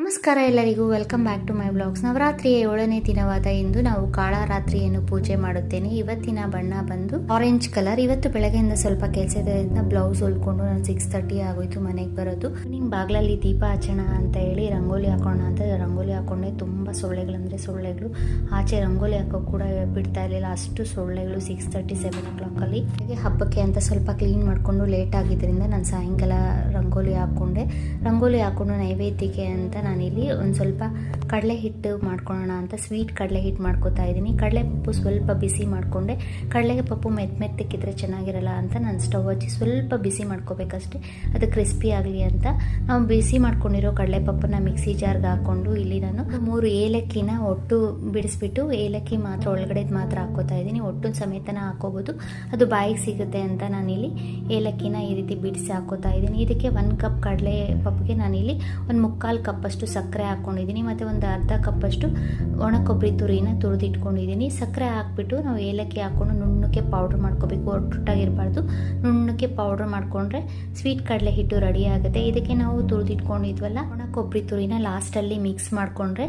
ನಮಸ್ಕಾರ ಎಲ್ಲರಿಗೂ, welcome back to my blogs. ನವರಾತ್ರಿಯ 7ನೇ ದಿನವಾದ ಇಂದು ನಾವು ಕಾಳರಾತ್ರಿಯನ್ನು ಪೂಜೆ ಮಾಡುತ್ತೇನೆ. ಇವತ್ತಿನ ಬಣ್ಣ ಬಂದು ಆರೆಂಜ್ ಕಲರ್. ಇವತ್ತು ಬೆಳಗ್ಗೆಯಿಂದ ಸ್ವಲ್ಪ ಕೆಲಸ ಇರೋದ್ರಿಂದ ಬ್ಲೌಸ್ ಹೊಲ್ಕೊಂಡು ನಾನು 6:30 ಆಗೋಯ್ತು ಮನೆಗೆ ಬರೋದು. ನಿಂಗೆ ಬಾಗ್ಲಲ್ಲಿ ದೀಪ ಹಚ್ಚೋಣ ಅಂತ ಹೇಳಿ ರಂಗೋಲಿ ಹಾಕೋಣ ಅಂತ ರಂಗೋಲಿ ಹಾಕೊಂಡೆ. ತುಂಬ ಸೊಳ್ಳೆಗಳಂದ್ರೆ ಸೊಳ್ಳೆಗಳು, ಆಚೆ ರಂಗೋಲಿ ಹಾಕೋ ಕೂಡ ಬಿಡ್ತಾ ಇರಲಿಲ್ಲ, ಅಷ್ಟು ಸೊಳ್ಳೆಗಳು. 6:30 7 o'clock ಅಲ್ಲಿ ಹಬ್ಬಕ್ಕೆ ಅಂತ ಸ್ವಲ್ಪ ಕ್ಲೀನ್ ಮಾಡ್ಕೊಂಡು ಲೇಟ್ ಆಗಿದ್ದರಿಂದ ನಾನು ಸಾಯಂಕಾಲ ರಂಗೋಲಿ ಹಾಕೊಂಡು ನೈವೇದ್ಯಕ್ಕೆ ಅಂತ ನಾನಿಲ್ಲಿ ಒಂದು ಸ್ವಲ್ಪ ಕಡಲೆ ಹಿಟ್ಟು ಮಾಡ್ಕೊಳ್ಳೋಣ ಅಂತ ಸ್ವೀಟ್ ಕಡಲೆ ಹಿಟ್ಟು ಮಾಡ್ಕೋತಾ ಇದ್ದೀನಿ. ಕಡಲೆ ಪಪ್ಪು ಸ್ವಲ್ಪ ಬಿಸಿ ಮಾಡಿಕೊಂಡೆ. ಕಡಲೆ ಪಪ್ಪು ಮೆತ್ತಕ್ಕಿದ್ರೆ ಚೆನ್ನಾಗಿರಲ್ಲ ಅಂತ ನಾನು ಸ್ಟವ್ ಹಚ್ಚಿ ಸ್ವಲ್ಪ ಬಿಸಿ ಮಾಡ್ಕೋಬೇಕಷ್ಟೇ, ಅದು ಕ್ರಿಸ್ಪಿ ಆಗಲಿ ಅಂತ. ನಾವು ಬಿಸಿ ಮಾಡ್ಕೊಂಡಿರೋ ಕಡಲೆ ಪಪ್ಪನ್ನ ಮಿಕ್ಸಿ ಜಾರ್ಗೆ ಹಾಕ್ಕೊಂಡು ಇಲ್ಲಿ ನಾನು 3 ಏಲಕ್ಕಿನ ಒಟ್ಟು ಬಿಡಿಸ್ಬಿಟ್ಟು ಏಲಕ್ಕಿ ಮಾತ್ರ ಒಳಗಡೆ ಮಾತ್ರ ಹಾಕೋತಾ ಇದ್ದೀನಿ. ಒಟ್ಟು ಸಮೇತನ ಹಾಕೋಬೋದು, ಅದು ಬಾಯಿಗೆ ಸಿಗುತ್ತೆ ಅಂತ ನಾನಿಲ್ಲಿ ಏಲಕ್ಕಿನ ಈ ರೀತಿ ಬಿಡಿಸಿ ಹಾಕೋತಾ ಇದ್ದೀನಿ. ಇದಕ್ಕೆ 1 ಕಪ್ ಕಡಲೆ ಪಪ್ಪಿಗೆ ನಾನಿಲ್ಲಿ 1/4 ಕಪ್ಪಷ್ಟು ಸಕ್ಕರೆ ಹಾಕ್ಕೊಂಡಿದ್ದೀನಿ, ಮತ್ತು ಒಂದು ಅರ್ಧ ಕಪ್ಪಷ್ಟು ಒಣ ಕೊಬ್ಬರಿ ತುರಿನ ತುರಿದಿಟ್ಕೊಂಡಿದ್ದೀನಿ. ಸಕ್ಕರೆ ಹಾಕ್ಬಿಟ್ಟು ನಾವು ಏಲಕ್ಕಿ ಹಾಕ್ಕೊಂಡು ನುಣ್ಣಕ್ಕೆ ಪೌಡ್ರ್ ಮಾಡ್ಕೋಬೇಕು, ಒಟ್ಟೊಟ್ಟಾಗಿರಬಾರ್ದು. ನುಣ್ಣಕ್ಕೆ ಪೌಡ್ರ್ ಮಾಡಿಕೊಂಡ್ರೆ ಸ್ವೀಟ್ ಕಡಲೆ ಹಿಟ್ಟು ರೆಡಿ ಆಗುತ್ತೆ. ಇದಕ್ಕೆ ನಾವು ತುರಿದಿಟ್ಕೊಂಡಿದ್ವಲ್ಲ ಒಣ ಕೊಬ್ಬರಿ ತುರಿನ ಲಾಸ್ಟಲ್ಲಿ ಮಿಕ್ಸ್ ಮಾಡಿಕೊಂಡ್ರೆ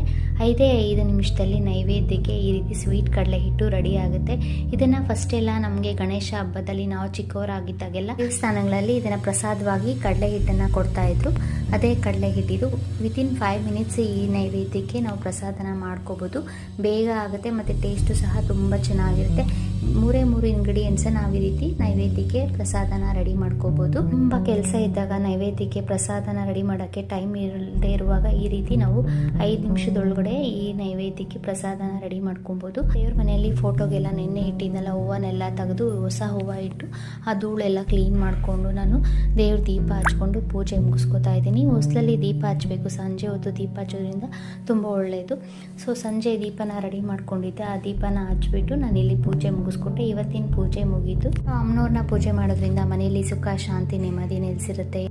5 ನಿಮಿಷದಲ್ಲಿ ನೈವೇದ್ಯಕ್ಕೆ ಈ ರೀತಿ ಸ್ವೀಟ್ ಕಡಲೆ ಹಿಟ್ಟು ರೆಡಿ ಆಗುತ್ತೆ. ಇದನ್ನು ಫಸ್ಟೆಲ್ಲ ನಮಗೆ ಗಣೇಶ ಹಬ್ಬದಲ್ಲಿ ನಾವು ಚಿಕ್ಕವರಾಗಿದ್ದಾಗೆಲ್ಲ ದೇವಸ್ಥಾನಗಳಲ್ಲಿ ಇದನ್ನು ಪ್ರಸಾದವಾಗಿ ಕಡಲೆ ಹಿಟ್ಟನ್ನು ಕೊಡ್ತಾಯಿದ್ರು. ಅದೇ ಕಡಲೆ ಹಿಟ್ಟಿದು ವಿತಿನ್ 5 ಮಿನಿಟ್ಸ್ ಈ ನೈವೇದ್ಯಕ್ಕೆ ನಾವು ಪ್ರಸಾದನ ಮಾಡ್ಕೋಬೋದು. ಬೇಗ ಆಗುತ್ತೆ ಮತ್ತು ಟೇಸ್ಟು ಸಹ ತುಂಬ ಚೆನ್ನಾಗಿರುತ್ತೆ. 3 ಇಂಗ್ರೀಡಿಯೆಂಟ್ಸ್ ನಾವು ಈ ರೀತಿ ನೈವೇದ್ಯಕ್ಕೆ ಪ್ರಸಾದನ ರೆಡಿ ಮಾಡ್ಕೋಬೋದು. ತುಂಬ ಕೆಲಸ ಇದ್ದಾಗ ನೈವೇದ್ಯಕ್ಕೆ ಪ್ರಸಾದನ ರೆಡಿ ಮಾಡೋಕ್ಕೆ ಟೈಮ್ ಇಲ್ಲದೆ ಇರುವಾಗ ಈ ರೀತಿ ನಾವು 5 ನಿಮಿಷದೊಳಗಡೆ ಈ ನೈವೇದ್ಯಕ್ಕೆ ಪ್ರಸಾದನ ರೆಡಿ ಮಾಡ್ಕೊಬೋದು. ದೇವ್ರ ಮನೆಯಲ್ಲಿ ಫೋಟೋಗೆಲ್ಲ ನೆನ್ನೆ ಇಟ್ಟಿದ್ದೆಲ್ಲ ಹೂವನ್ನೆಲ್ಲ ತೆಗೆದು ಹೊಸ ಹೂವು ಇಟ್ಟು ಆ ಧೂಳೆಲ್ಲ ಕ್ಲೀನ್ ಮಾಡಿಕೊಂಡು ನಾನು ದೇವ್ರ ದೀಪ ಹಚ್ಕೊಂಡು ಪೂಜೆ ಮುಗಿಸ್ಕೊತಾ ಇದ್ದೀನಿ. ಹೊಸಲಲ್ಲಿ ದೀಪ ಹಚ್ಚಬೇಕು, ಸಂಜೆ ಹೊತ್ತು ದೀಪ ಹಚ್ಚೋದ್ರಿಂದ ತುಂಬ ಒಳ್ಳೆಯದು. ಸೊ ಸಂಜೆ ದೀಪನ ರೆಡಿ ಮಾಡ್ಕೊಂಡಿದ್ದೆ, ಆ ದೀಪನ ಹಚ್ಬಿಟ್ಟು ನಾನು ಇಲ್ಲಿ ಪೂಜೆ ಮುಗಿಸ್ಕೊಟ್ಟೆ. ಇವತ್ತಿನ ಪೂಜೆ ಮುಗೀತು. ಅಮ್ಮನವ್ರನ್ನ ಪೂಜೆ ಮಾಡೋದ್ರಿಂದ ಮನೆಯಲ್ಲಿ ಸುಖ ಶಾಂತಿ ನೆಮ್ಮದಿ ನೆಲೆಸಿರುತ್ತೆ.